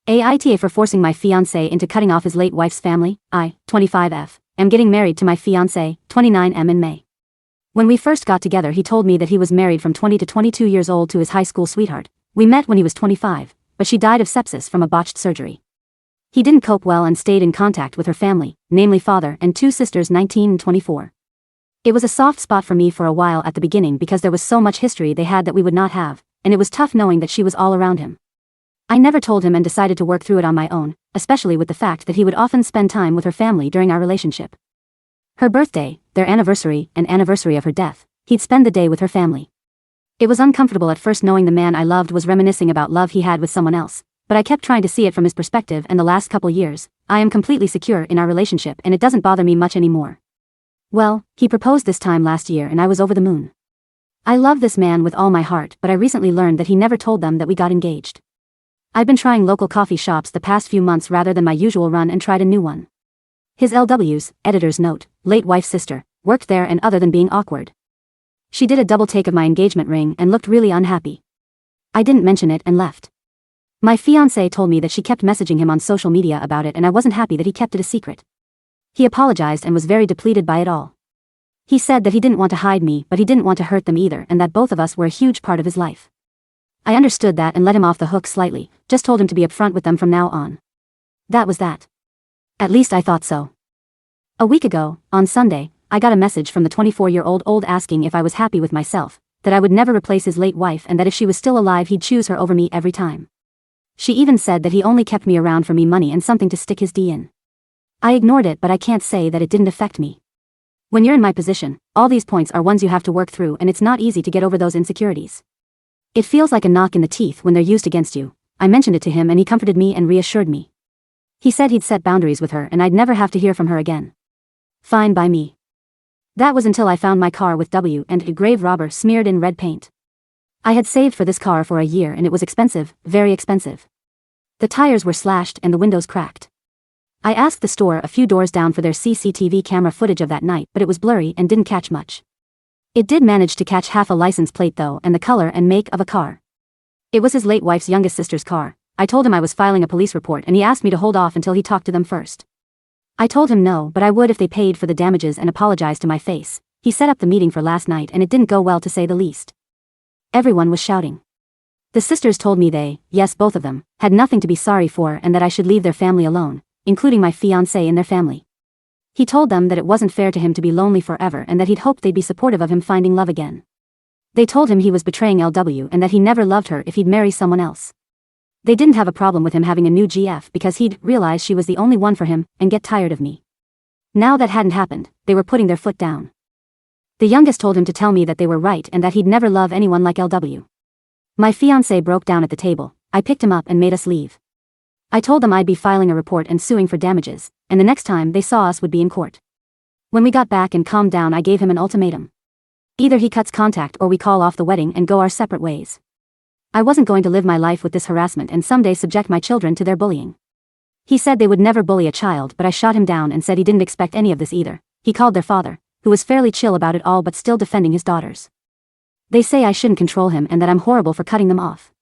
AITA for forcing my fiance into cutting off his late wife's family. I, 25F, am getting married to my fiance, 29M in May. When we first got together he told me that he was married from 20 to 22 years old to his high school sweetheart. We met when he was 25, but she died of sepsis from a botched surgery. He didn't cope well and stayed in contact with her family, namely father and two sisters 19 and 24. It was a soft spot for me for a while at the beginning because there was so much history they had that we would not have, and it was tough knowing that she was all around him. I never told him and decided to work through it on my own, especially with the fact that he would often spend time with her family during our relationship. Her birthday, their anniversary, and anniversary of her death, he'd spend the day with her family. It was uncomfortable at first knowing the man I loved was reminiscing about love he had with someone else, but I kept trying to see it from his perspective, and the last couple years, I am completely secure in our relationship and it doesn't bother me much anymore. Well, he proposed this time last year and I was over the moon. I love this man with all my heart, but I recently learned that he never told them that we got engaged. I've been trying local coffee shops the past few months rather than my usual run and tried a new one. His LW's, editor's note, late wife's sister, worked there, and other than being awkward, she did a double take of my engagement ring and looked really unhappy. I didn't mention it and left. My fiancé told me that she kept messaging him on social media about it and I wasn't happy that he kept it a secret. He apologized and was very depleted by it all. He said that he didn't want to hide me, but he didn't want to hurt them either, and that both of us were a huge part of his life. I understood that and let him off the hook slightly, just told him to be upfront with them from now on. That was that. At least I thought so. A week ago, on Sunday, I got a message from the 24-year-old asking if I was happy with myself, that I would never replace his late wife and that if she was still alive he'd choose her over me every time. She even said that he only kept me around for me money and something to stick his D in. I ignored it, but I can't say that it didn't affect me. When you're in my position, all these points are ones you have to work through and it's not easy to get over those insecurities. It feels like a knock in the teeth when they're used against you. I mentioned it to him and he comforted me and reassured me. He said he'd set boundaries with her and I'd never have to hear from her again. Fine by me. That was until I found my car with W and a grave robber smeared in red paint. I had saved for this car for a year and it was expensive, very expensive. The tires were slashed and the windows cracked. I asked the store a few doors down for their CCTV camera footage of that night, but it was blurry and didn't catch much. It did manage to catch half a license plate though and the color and make of a car. It was his late wife's youngest sister's car. I told him I was filing a police report and he asked me to hold off until he talked to them first. I told him no, but I would if they paid for the damages and apologized to my face. He set up the meeting for last night and it didn't go well to say the least. Everyone was shouting. The sisters told me they, yes both of them, had nothing to be sorry for and that I should leave their family alone, including my fiancé and their family. He told them that it wasn't fair to him to be lonely forever and that he'd hoped they'd be supportive of him finding love again. They told him he was betraying LW and that he never loved her if he'd marry someone else. They didn't have a problem with him having a new GF because he'd realize she was the only one for him and get tired of me. Now that hadn't happened, they were putting their foot down. The youngest told him to tell me that they were right and that he'd never love anyone like LW. My fiancé broke down at the table. I picked him up and made us leave. I told them I'd be filing a report and suing for damages, and the next time they saw us would be in court. When we got back and calmed down I gave him an ultimatum. Either he cuts contact or we call off the wedding and go our separate ways. I wasn't going to live my life with this harassment and someday subject my children to their bullying. He said they would never bully a child, but I shot him down and said he didn't expect any of this either. He called their father, who was fairly chill about it all but still defending his daughters. They say I shouldn't control him and that I'm horrible for cutting them off.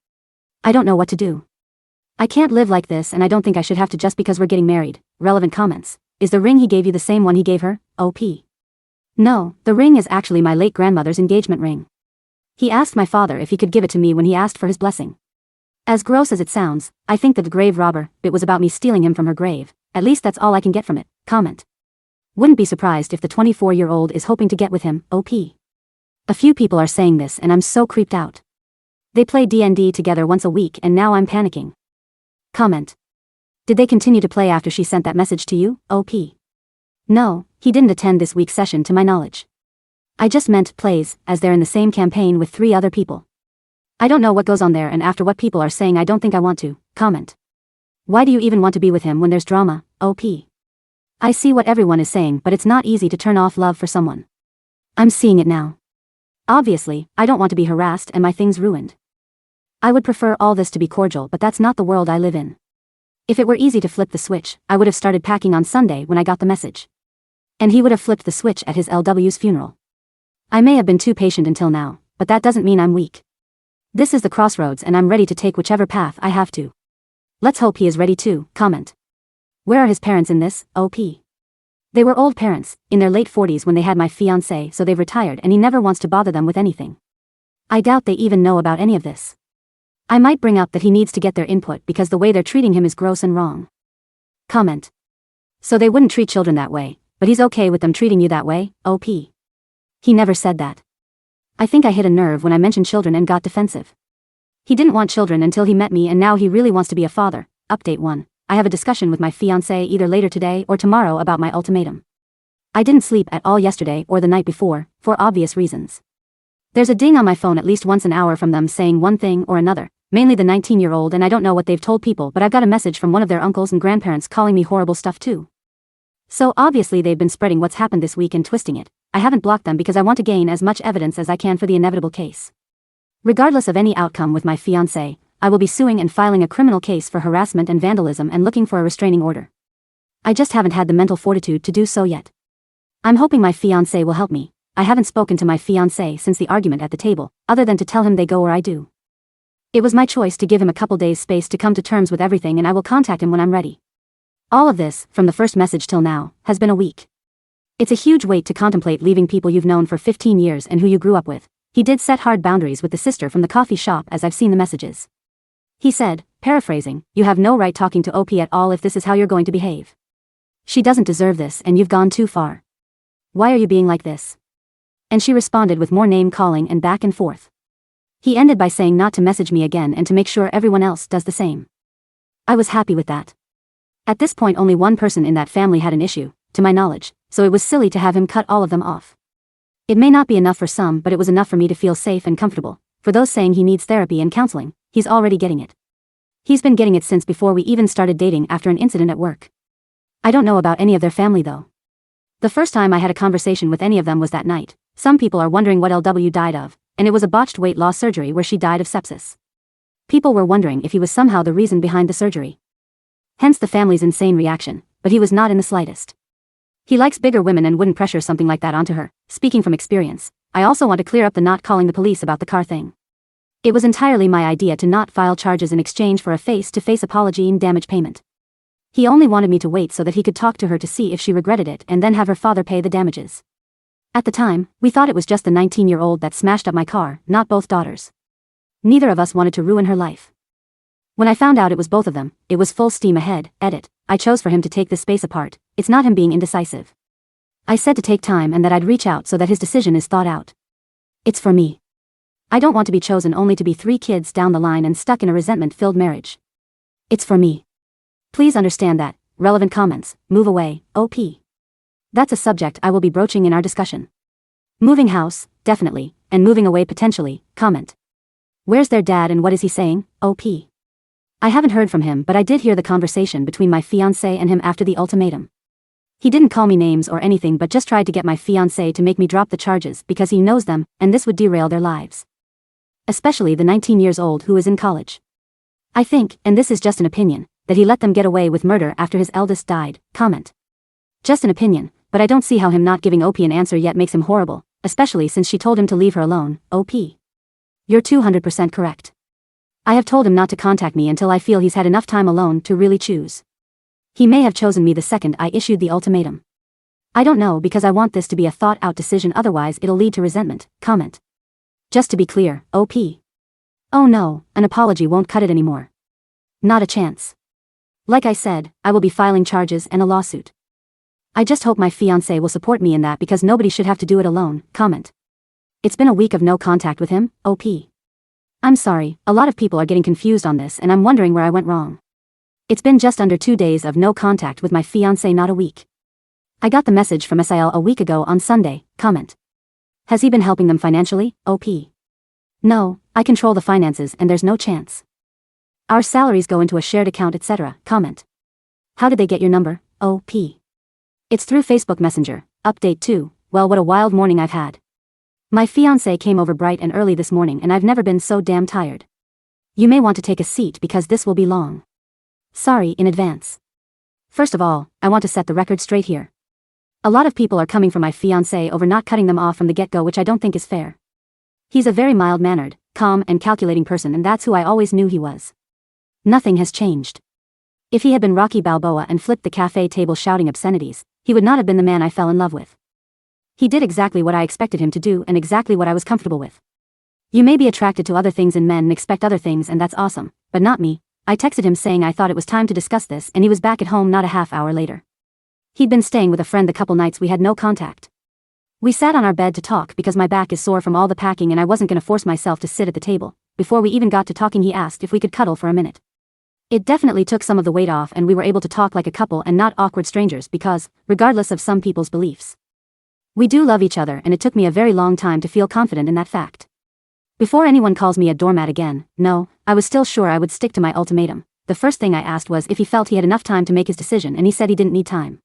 I don't know what to do. I can't live like this and I don't think I should have to just because we're getting married. Relevant comments. Is the ring he gave you the same one he gave her? OP. No, the ring is actually my late grandmother's engagement ring. He asked my father if he could give it to me when he asked for his blessing. As gross as it sounds, I think that the grave robber bit was about me stealing him from her grave. At least that's all I can get from it. Comment. Wouldn't be surprised if the 24-year-old is hoping to get with him. OP. A few people are saying this and I'm so creeped out. They play D&D together once a week and now I'm panicking. Comment. Did they continue to play after she sent that message to you? OP. No, he didn't attend this week's session to my knowledge. I just meant plays, as they're in the same campaign with 3 other people. I don't know what goes on there and after what people are saying I don't think I want to. Comment. Why do you even want to be with him when there's drama? OP. I see what everyone is saying but it's not easy to turn off love for someone. I'm seeing it now. Obviously, I don't want to be harassed and my things ruined. I would prefer all this to be cordial but that's not the world I live in. If it were easy to flip the switch, I would have started packing on Sunday when I got the message. And he would have flipped the switch at his LW's funeral. I may have been too patient until now, but that doesn't mean I'm weak. This is the crossroads and I'm ready to take whichever path I have to. Let's hope he is ready too, comment. Where are his parents in this, OP? They were old parents, in their late 40s when they had my fiancé, so they've retired and he never wants to bother them with anything. I doubt they even know about any of this. I might bring up that he needs to get their input because the way they're treating him is gross and wrong. Comment. So they wouldn't treat children that way, but he's okay with them treating you that way, OP? He never said that. I think I hit a nerve when I mentioned children and got defensive. He didn't want children until he met me and now he really wants to be a father. Update 1. I have a discussion with my fiancé either later today or tomorrow about my ultimatum. I didn't sleep at all yesterday or the night before, for obvious reasons. There's a ding on my phone at least once an hour from them saying one thing or another, mainly the 19-year-old, and I don't know what they've told people, but I've got a message from one of their uncles and grandparents calling me horrible stuff too. So obviously they've been spreading what's happened this week and twisting it. I haven't blocked them because I want to gain as much evidence as I can for the inevitable case. Regardless of any outcome with my fiancé, I will be suing and filing a criminal case for harassment and vandalism and looking for a restraining order. I just haven't had the mental fortitude to do so yet. I'm hoping my fiancé will help me. I haven't spoken to my fiancé since the argument at the table, other than to tell him they go or I do. It was my choice to give him a couple days space to come to terms with everything, and I will contact him when I'm ready. All of this, from the first message till now, has been a week. It's a huge weight to contemplate leaving people you've known for 15 years and who you grew up with. He did set hard boundaries with the sister from the coffee shop, as I've seen the messages. He said, paraphrasing, "You have no right talking to OP at all if this is how you're going to behave. She doesn't deserve this and you've gone too far. Why are you being like this?" And she responded with more name calling and back and forth. He ended by saying not to message me again and to make sure everyone else does the same. I was happy with that. At this point only one person in that family had an issue, to my knowledge, so it was silly to have him cut all of them off. It may not be enough for some, but it was enough for me to feel safe and comfortable. For those saying he needs therapy and counseling, he's already getting it. He's been getting it since before we even started dating after an incident at work. I don't know about any of their family though. The first time I had a conversation with any of them was that night. Some people are wondering what LW died of, and it was a botched weight loss surgery where she died of sepsis. People were wondering if he was somehow the reason behind the surgery. Hence the family's insane reaction, but he was not in the slightest. He likes bigger women and wouldn't pressure something like that onto her. Speaking from experience, I also want to clear up the not calling the police about the car thing. It was entirely my idea to not file charges in exchange for a face-to-face apology and damage payment. He only wanted me to wait so that he could talk to her to see if she regretted it and then have her father pay the damages. At the time, we thought it was just the 19-year-old that smashed up my car, not both daughters. Neither of us wanted to ruin her life. When I found out it was both of them, it was full steam ahead. Edit. I chose for him to take this space apart. It's not him being indecisive. I said to take time and that I'd reach out so that his decision is thought out. It's for me. I don't want to be chosen only to be 3 kids down the line and stuck in a resentment-filled marriage. It's for me. Please understand that. Relevant comments. Move away, OP. That's a subject I will be broaching in our discussion. Moving house, definitely, and moving away potentially, comment. Where's their dad and what is he saying, OP? I haven't heard from him, but I did hear the conversation between my fiancé and him after the ultimatum. He didn't call me names or anything but just tried to get my fiancé to make me drop the charges because he knows them, and this would derail their lives. Especially the 19 years old who is in college. I think, and this is just an opinion, that he let them get away with murder after his eldest died, comment. Just an opinion, but I don't see how him not giving OP an answer yet makes him horrible, especially since she told him to leave her alone, OP. You're 200% correct. I have told him not to contact me until I feel he's had enough time alone to really choose. He may have chosen me the second I issued the ultimatum. I don't know because I want this to be a thought-out decision, otherwise it'll lead to resentment, comment. Just to be clear, OP. Oh no, an apology won't cut it anymore. Not a chance. Like I said, I will be filing charges and a lawsuit. I just hope my fiancé will support me in that because nobody should have to do it alone, comment. It's been a week of no contact with him, OP. I'm sorry, a lot of people are getting confused on this and I'm wondering where I went wrong. It's been just under 2 days of no contact with my fiancé, not a week. I got the message from SIL a week ago on Sunday, comment. Has he been helping them financially, OP? No, I control the finances and there's no chance. Our salaries go into a shared account, etc., comment. How did they get your number, OP? It's through Facebook Messenger. Update 2. Well, what a wild morning I've had. My fiancé came over bright and early this morning and I've never been so damn tired. You may want to take a seat because this will be long. Sorry in advance. First of all, I want to set the record straight here. A lot of people are coming for my fiancé over not cutting them off from the get-go, which I don't think is fair. He's a very mild-mannered, calm and calculating person, and that's who I always knew he was. Nothing has changed. If he had been Rocky Balboa and flipped the cafe table shouting obscenities, he would not have been the man I fell in love with. He did exactly what I expected him to do and exactly what I was comfortable with. You may be attracted to other things in men and expect other things, and that's awesome, but not me. I texted him saying I thought it was time to discuss this, and he was back at home not a half hour later. He'd been staying with a friend the couple nights we had no contact. We sat on our bed to talk because my back is sore from all the packing and I wasn't gonna force myself to sit at the table. Before we even got to talking, he asked if we could cuddle for a minute. It definitely took some of the weight off and we were able to talk like a couple and not awkward strangers because, regardless of some people's beliefs, we do love each other, and it took me a very long time to feel confident in that fact. Before anyone calls me a doormat again, no, I was still sure I would stick to my ultimatum. The first thing I asked was if he felt he had enough time to make his decision, and he said he didn't need time.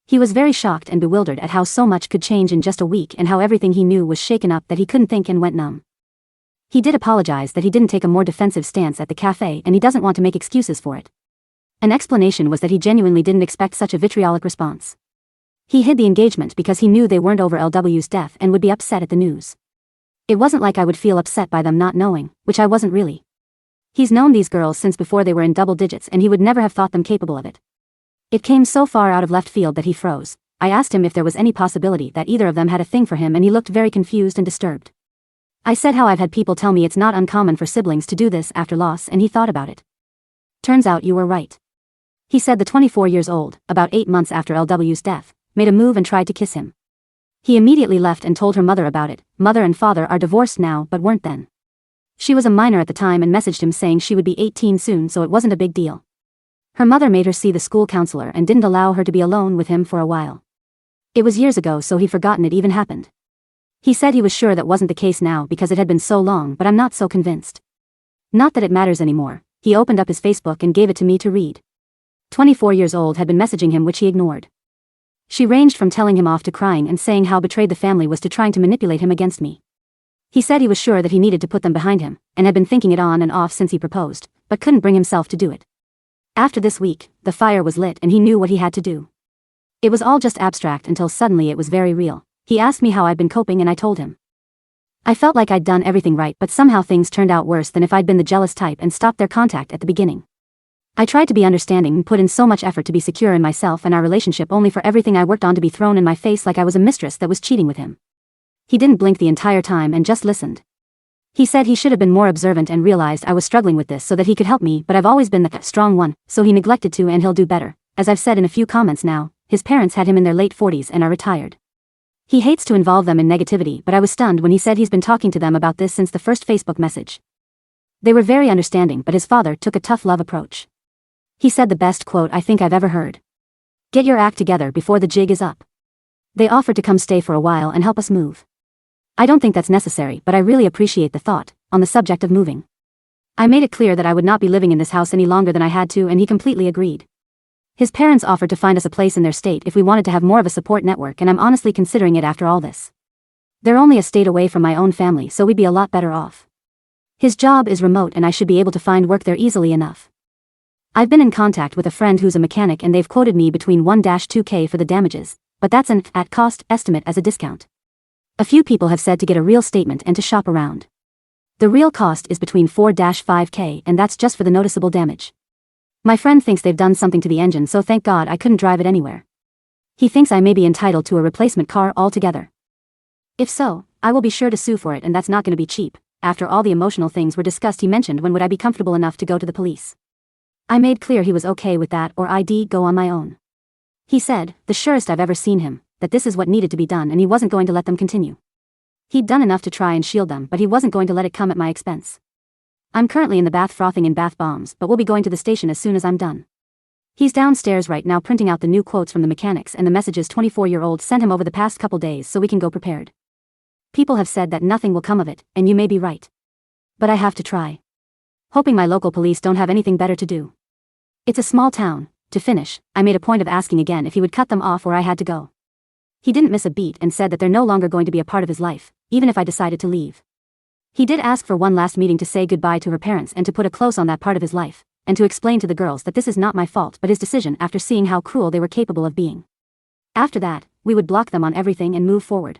He was very shocked and bewildered at how so much could change in just a week and how everything he knew was shaken up that he couldn't think and went numb. He did apologize that he didn't take a more defensive stance at the cafe and he doesn't want to make excuses for it. An explanation was that he genuinely didn't expect such a vitriolic response. He hid the engagement because he knew they weren't over LW's death and would be upset at the news. It wasn't like I would feel upset by them not knowing, which I wasn't really. He's known these girls since before they were in double digits and he would never have thought them capable of it. It came so far out of left field that he froze. I asked him if there was any possibility that either of them had a thing for him and he looked very confused and disturbed. I said how I've had people tell me it's not uncommon for siblings to do this after loss, and he thought about it. Turns out you were right. He said the 24 years old, about 8 months after LW's death, made a move and tried to kiss him. He immediately left and told her mother about it. Mother and father are divorced now but weren't then. She was a minor at the time and messaged him saying she would be 18 soon, so it wasn't a big deal. Her mother made her see the school counselor and didn't allow her to be alone with him for a while. It was years ago, so he'd forgotten it even happened. He said he was sure that wasn't the case now because it had been so long, but I'm not so convinced. Not that it matters anymore. He opened up his Facebook and gave it to me to read. 24 years old had been messaging him, which he ignored. She ranged from telling him off to crying and saying how betrayed the family was to trying to manipulate him against me. He said he was sure that he needed to put them behind him, and had been thinking it on and off since he proposed, but couldn't bring himself to do it. After this week, the fire was lit and he knew what he had to do. It was all just abstract until suddenly it was very real. He asked me how I'd been coping and I told him. I felt like I'd done everything right, but somehow things turned out worse than if I'd been the jealous type and stopped their contact at the beginning. I tried to be understanding and put in so much effort to be secure in myself and our relationship, only for everything I worked on to be thrown in my face like I was a mistress that was cheating with him. He didn't blink the entire time and just listened. He said he should have been more observant and realized I was struggling with this so that he could help me, but I've always been the strong one, so he neglected to, and he'll do better. As I've said in a few comments now, his parents had him in their late 40s and are retired. He hates to involve them in negativity, but I was stunned when he said he's been talking to them about this since the first Facebook message. They were very understanding, but his father took a tough love approach. He said the best quote I think I've ever heard. "Get your act together before the jig is up." They offered to come stay for a while and help us move. I don't think that's necessary, but I really appreciate the thought. On the subject of moving, I made it clear that I would not be living in this house any longer than I had to, and he completely agreed. His parents offered to find us a place in their state if we wanted to have more of a support network, and I'm honestly considering it after all this. They're only a state away from my own family, so we'd be a lot better off. His job is remote and I should be able to find work there easily enough. I've been in contact with a friend who's a mechanic and they've quoted me between 1-2K for the damages, but that's an at-cost estimate as a discount. A few people have said to get a real statement and to shop around. The real cost is between 4-5K, and that's just for the noticeable damage. My friend thinks they've done something to the engine, so thank God I couldn't drive it anywhere. He thinks I may be entitled to a replacement car altogether. If so, I will be sure to sue for it, and that's not going to be cheap. After all the emotional things were discussed, he mentioned when would I be comfortable enough to go to the police. I made clear he was okay with that, or I'd go on my own. He said, the surest I've ever seen him, that this is what needed to be done and he wasn't going to let them continue. He'd done enough to try and shield them, but he wasn't going to let it come at my expense. I'm currently in the bath frothing in bath bombs, but we'll be going to the station as soon as I'm done. He's downstairs right now printing out the new quotes from the mechanics and the messages 24-year-old sent him over the past couple days so we can go prepared. People have said that nothing will come of it, and you may be right. But I have to try. Hoping my local police don't have anything better to do. It's a small town. To finish, I made a point of asking again if he would cut them off or I had to go. He didn't miss a beat and said that they're no longer going to be a part of his life, even if I decided to leave. He did ask for one last meeting to say goodbye to her parents and to put a close on that part of his life, and to explain to the girls that this is not my fault but his decision after seeing how cruel they were capable of being. After that, we would block them on everything and move forward.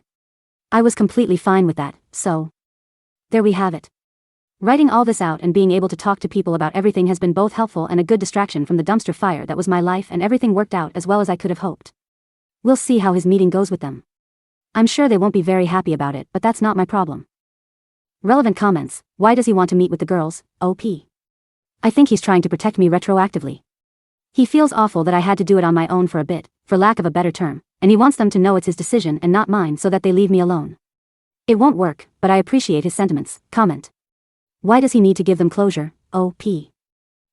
I was completely fine with that, so there we have it. Writing all this out and being able to talk to people about everything has been both helpful and a good distraction from the dumpster fire that was my life, and everything worked out as well as I could have hoped. We'll see how his meeting goes with them. I'm sure they won't be very happy about it, but that's not my problem. Relevant comments. Why does he want to meet with the girls? OP. I think he's trying to protect me retroactively. He feels awful that I had to do it on my own for a bit, for lack of a better term, and he wants them to know it's his decision and not mine so that they leave me alone. It won't work, but I appreciate his sentiments. Comment. Why does he need to give them closure? OP.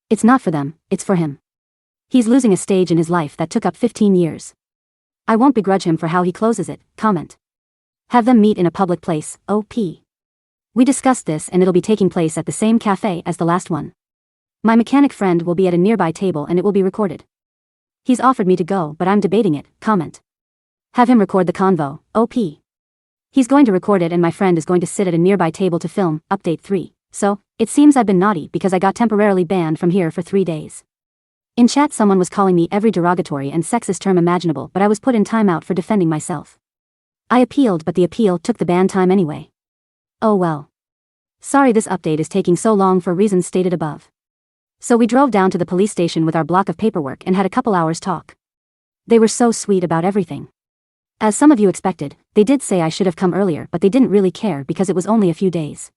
It's not for them, it's for him. He's losing a stage in his life that took up 15 years. I won't begrudge him for how he closes it. Comment. Have them meet in a public place. OP. We discussed this and it'll be taking place at the same cafe as the last one. My mechanic friend will be at a nearby table and it will be recorded. He's offered me to go, but I'm debating it. Comment. Have him record the convo. OP. He's going to record it and my friend is going to sit at a nearby table to film. Update 3. So, it seems I've been naughty because I got temporarily banned from here for 3 days. In chat someone was calling me every derogatory and sexist term imaginable, but I was put in timeout for defending myself. I appealed, but the appeal took the ban time anyway. Oh well. Sorry this update is taking so long for reasons stated above. So we drove down to the police station with our block of paperwork and had a couple hours talk. They were so sweet about everything. As some of you expected, they did say I should have come earlier, but they didn't really care because it was only a few days.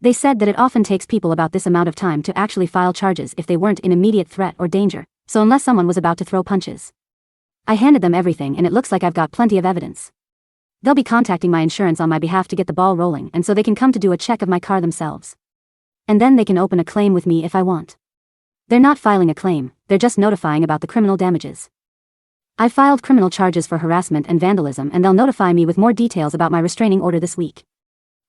They said that it often takes people about this amount of time to actually file charges if they weren't in immediate threat or danger, so unless someone was about to throw punches. I handed them everything and it looks like I've got plenty of evidence. They'll be contacting my insurance on my behalf to get the ball rolling, and so they can come to do a check of my car themselves. And then they can open a claim with me if I want. They're not filing a claim, they're just notifying about the criminal damages. I filed criminal charges for harassment and vandalism and they'll notify me with more details about my restraining order this week.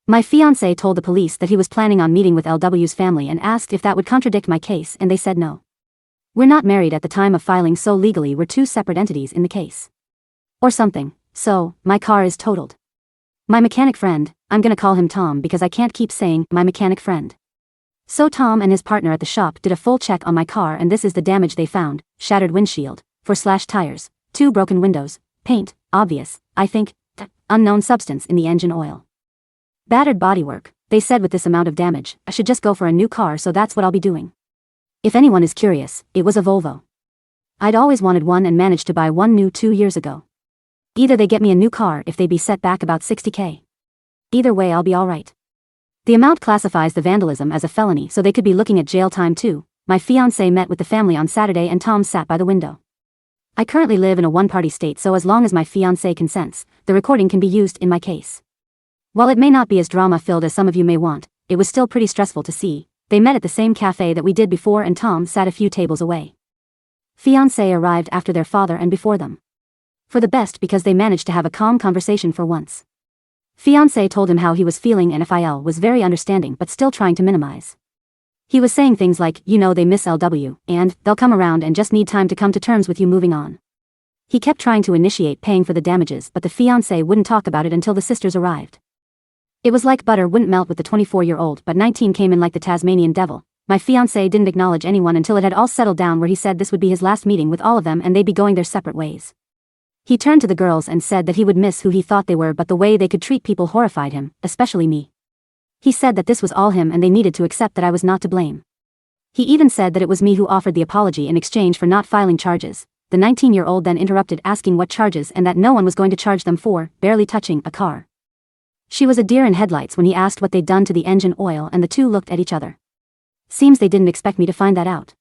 My fiance told the police that he was planning on meeting with LW's family and asked if that would contradict my case, and they said no. We're not married at the time of filing, so legally we're two separate entities in the case. Or something, so, my car is totaled. My mechanic friend, I'm gonna call him Tom because I can't keep saying my mechanic friend. So Tom and his partner at the shop did a full check on my car and this is the damage they found: shattered windshield, 4 slashed tires, 2 broken windows, paint, obvious, I think, unknown substance in the engine oil. Battered bodywork. They said with this amount of damage, I should just go for a new car, so that's what I'll be doing. If anyone is curious, it was a Volvo. I'd always wanted one and managed to buy one new 2 years ago. Either they get me a new car if they be set back about 60K. Either way I'll be alright. The amount classifies the vandalism as a felony, so they could be looking at jail time too. My fiancé met with the family on Saturday and Tom sat by the window. I currently live in a one-party state, so as long as my fiancé consents, the recording can be used in my case. While it may not be as drama-filled as some of you may want, it was still pretty stressful to see. They met at the same cafe that we did before and Tom sat a few tables away. Fiancé arrived after their father and before them. For the best, because they managed to have a calm conversation for once. Fiancé told him how he was feeling and FIL was very understanding but still trying to minimize. He was saying things like, you know, they miss LW, and they'll come around and just need time to come to terms with you moving on. He kept trying to initiate paying for the damages, but the fiancé wouldn't talk about it until the sisters arrived. It was like butter wouldn't melt with the 24-year-old, but 19 came in like the Tasmanian devil. My fiancé didn't acknowledge anyone until it had all settled down, where he said this would be his last meeting with all of them and they'd be going their separate ways. He turned to the girls and said that he would miss who he thought they were, but the way they could treat people horrified him, especially me. He said that this was all him and they needed to accept that I was not to blame. He even said that it was me who offered the apology in exchange for not filing charges. The 19-year-old then interrupted asking what charges and that no one was going to charge them for barely touching a car. She was a deer in headlights when he asked what they'd done to the engine oil, and the two looked at each other. Seems they didn't expect me to find that out.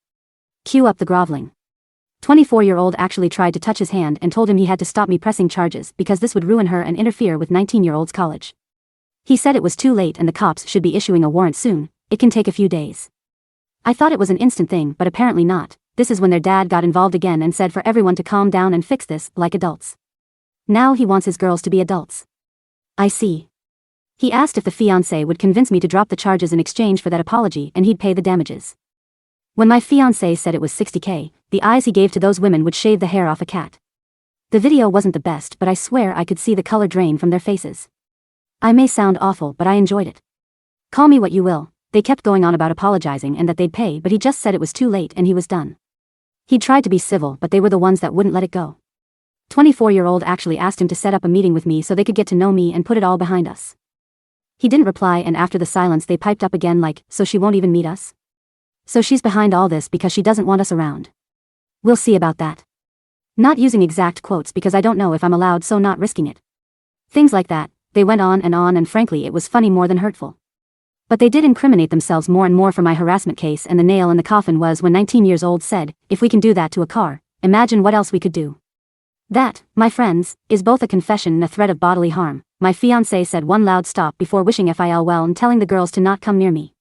Cue up the groveling. 24-year-old actually tried to touch his hand and told him he had to stop me pressing charges because this would ruin her and interfere with 19-year-old's college. He said it was too late and the cops should be issuing a warrant soon. It can take a few days. I thought it was an instant thing, but apparently not. This is when their dad got involved again and said for everyone to calm down and fix this like adults. Now he wants his girls to be adults. I see. He asked if the fiancé would convince me to drop the charges in exchange for that apology and he'd pay the damages. When my fiancé said it was 60K, the eyes he gave to those women would shave the hair off a cat. The video wasn't the best, but I swear I could see the color drain from their faces. I may sound awful, but I enjoyed it. Call me what you will. They kept going on about apologizing and that they'd pay, but he just said it was too late and he was done. He tried to be civil, but they were the ones that wouldn't let it go. 24-year-old actually asked him to set up a meeting with me so they could get to know me and put it all behind us. He didn't reply, and after the silence they piped up again like, so she won't even meet us? So she's behind all this because she doesn't want us around. We'll see about that. Not using exact quotes because I don't know if I'm allowed, so not risking it. Things like that, they went on, and frankly it was funny more than hurtful. But they did incriminate themselves more and more for my harassment case, and the nail in the coffin was when 19 years old said, if we can do that to a car, imagine what else we could do. That, my friends, is both a confession and a threat of bodily harm. My fiancé said one loud stop before wishing FIL well and telling the girls to not come near me.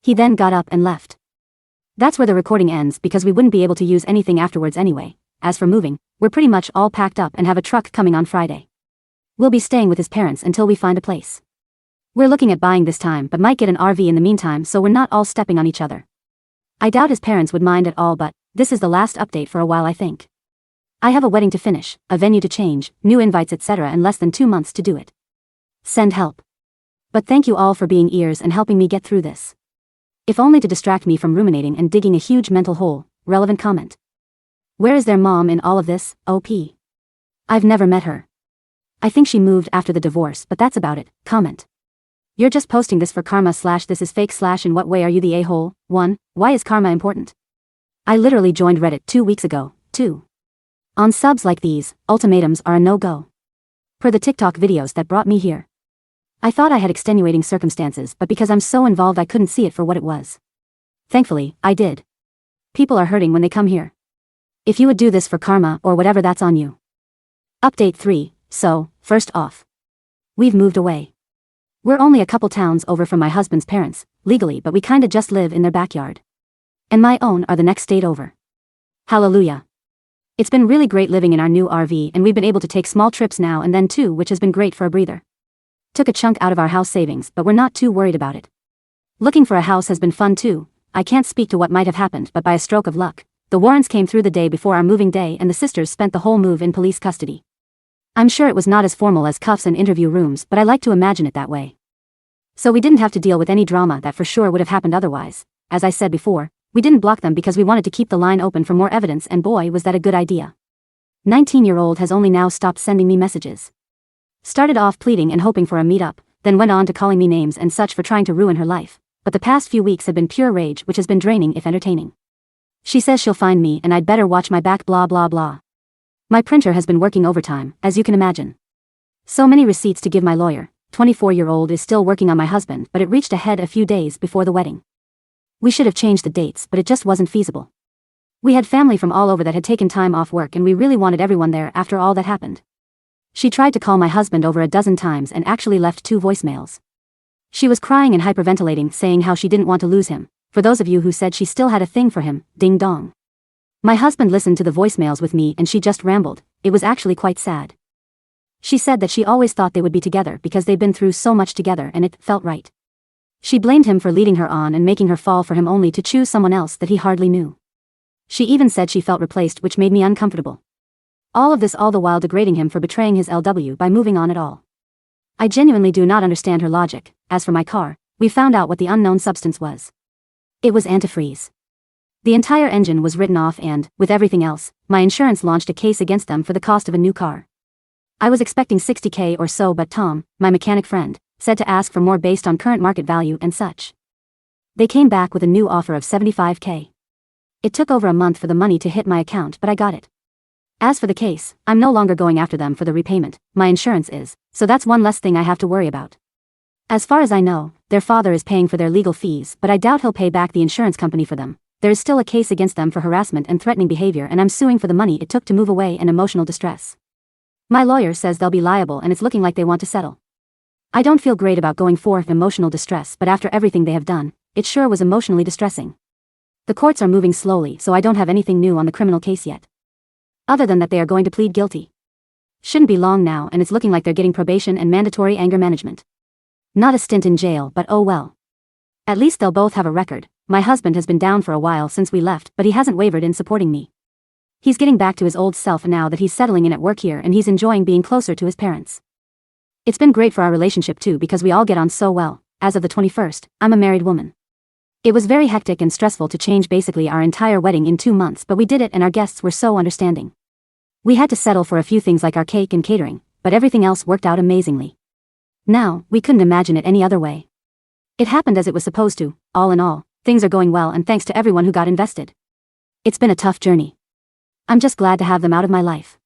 He then got up and left. That's where the recording ends because we wouldn't be able to use anything afterwards anyway. As for moving, we're pretty much all packed up and have a truck coming on Friday. We'll be staying with his parents until we find a place. We're looking at buying this time but might get an RV in the meantime so we're not all stepping on each other. I doubt his parents would mind at all, but this is the last update for a while, I think. I have a wedding to finish, a venue to change, new invites etc. and less than 2 months to do it. Send help. But thank you all for being ears and helping me get through this. If only to distract me from ruminating and digging a huge mental hole. Relevant comment. Where is their mom in all of this? OP. I've never met her. I think she moved after the divorce, but that's about it. Comment. You're just posting this for karma / this is fake / in what way are you the a-hole? 1. Why is karma important? I literally joined Reddit 2 weeks ago. 2. On subs like these, ultimatums are a no-go. Per the TikTok videos that brought me here. I thought I had extenuating circumstances, but because I'm so involved I couldn't see it for what it was. Thankfully, I did. People are hurting when they come here. If you would do this for karma or whatever, that's on you. Update 3. So, first off, we've moved away. We're only a couple towns over from my husband's parents, legally, but we kinda just live in their backyard. And my own are the next state over. Hallelujah. It's been really great living in our new RV, and we've been able to take small trips now and then too, which has been great for a breather. Took a chunk out of our house savings, but we're not too worried about it. Looking for a house has been fun too. I can't speak to what might have happened, but by a stroke of luck, the Warrens came through the day before our moving day and the sisters spent the whole move in police custody. I'm sure it was not as formal as cuffs and interview rooms, but I like to imagine it that way. So we didn't have to deal with any drama that for sure would have happened otherwise. As I said before, we didn't block them because we wanted to keep the line open for more evidence, and boy was that a good idea. 19-year-old has only now stopped sending me messages. Started off pleading and hoping for a meet-up, then went on to calling me names and such for trying to ruin her life, but the past few weeks have been pure rage, which has been draining if entertaining. She says she'll find me and I'd better watch my back, blah blah blah. My printer has been working overtime, as you can imagine. So many receipts to give my lawyer. 24-year-old is still working on my husband, but it reached a head a few days before the wedding. We should have changed the dates, but it just wasn't feasible. We had family from all over that had taken time off work, and we really wanted everyone there after all that happened. She tried to call my husband over a dozen times and actually left 2 voicemails. She was crying and hyperventilating, saying how she didn't want to lose him. For those of you who said she still had a thing for him, ding dong. My husband listened to the voicemails with me and she just rambled. It was actually quite sad. She said that she always thought they would be together because they'd been through so much together and it felt right. She blamed him for leading her on and making her fall for him only to choose someone else that he hardly knew. She even said she felt replaced, which made me uncomfortable. All of this all the while degrading him for betraying his LW by moving on at all. I genuinely do not understand her logic. As for my car, we found out what the unknown substance was. It was antifreeze. The entire engine was written off and, with everything else, my insurance launched a case against them for the cost of a new car. I was expecting $60K or so, but Tom, my mechanic friend, said to ask for more based on current market value and such. They came back with a new offer of $75K. It took over a month for the money to hit my account, but I got it. As for the case, I'm no longer going after them for the repayment, my insurance is, so that's one less thing I have to worry about. As far as I know, their father is paying for their legal fees, but I doubt he'll pay back the insurance company for them. There is still a case against them for harassment and threatening behavior, and I'm suing for the money it took to move away and emotional distress. My lawyer says they'll be liable and it's looking like they want to settle. I don't feel great about going for emotional distress, but after everything they have done, it sure was emotionally distressing. The courts are moving slowly, so I don't have anything new on the criminal case yet. Other than that they are going to plead guilty. Shouldn't be long now, and it's looking like they're getting probation and mandatory anger management. Not a stint in jail, but oh well. At least they'll both have a record. My husband has been down for a while since we left, but he hasn't wavered in supporting me. He's getting back to his old self now that he's settling in at work here, and he's enjoying being closer to his parents. It's been great for our relationship too because we all get on so well. As of the 21st, I'm a married woman. It was very hectic and stressful to change basically our entire wedding in 2 months, but we did it and our guests were so understanding. We had to settle for a few things like our cake and catering, but everything else worked out amazingly. Now, we couldn't imagine it any other way. It happened as it was supposed to. All in all, things are going well and thanks to everyone who got invested. It's been a tough journey. I'm just glad to have them out of my life.